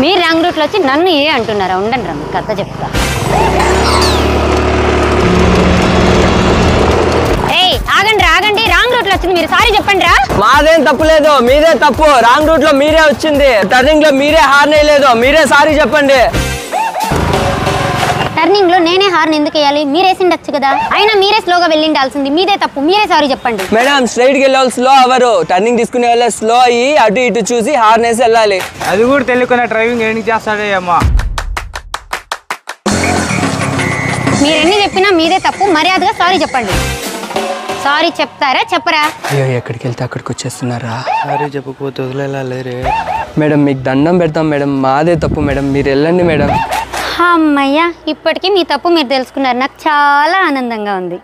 మీరు రాంగ్ రూట్లో వచ్చి నన్ను ఏ అంటున్నారా? ఉండండి రా, కథ చెప్తా. ఆగండి, రాంగ్ రూట్ లో వచ్చింది, మీరు సారీ చెప్పండి రా. మాదేం తప్పు లేదు, మీదే తప్పు. రాంగ్ రూట్ లో మీరే వచ్చింది, టర్నింగ్ లో మీరే హార్న్ వేయలేదు, మీరే సారీ చెప్పండి. టర్నింగ్ లో నేనే హార్న్ ఎందుకు వేయాలి? మీరేసిండొచ్చు కదా. అయినా మీరే స్లోగా వెళ్ళిండాల్సింది, మీదే తప్పు, మీరే సారీ చెప్పండి. మేడం స్ట్రైట్ కి వెళ్ళాలి, స్లో అవరు. టర్నింగ్ తీసుకునే వాళ్ళ స్లో అయ్యి అటు ఇటు చూసి హార్న్ వేసి వెళ్ళాలి. అది కూడా తెలియకున్న డ్రైవింగ్ ఏంటి చేస్తాడే అమ్మా. మీరెన్ని చెప్పినా మీదే తప్పు, మర్యాదగా సారీ చెప్పండి. సారీ చెప్తారా చెప్పరా? అయ్యో ఎక్కడికి వెళ్తే అక్కడికి వచ్చేస్తున్నారా? సారీ చెప్పకపోతే వదిలేలా లేరే. మేడం మీకు దండం పెడతాం మేడం, మాదే తప్పు మేడం, మీరు వెళ్ళండి మేడం. అమ్మయ్యా, ఇప్పటికీ మీ తప్పు మీరు తెలుసుకున్నారు, నాకు చాలా ఆనందంగా ఉంది.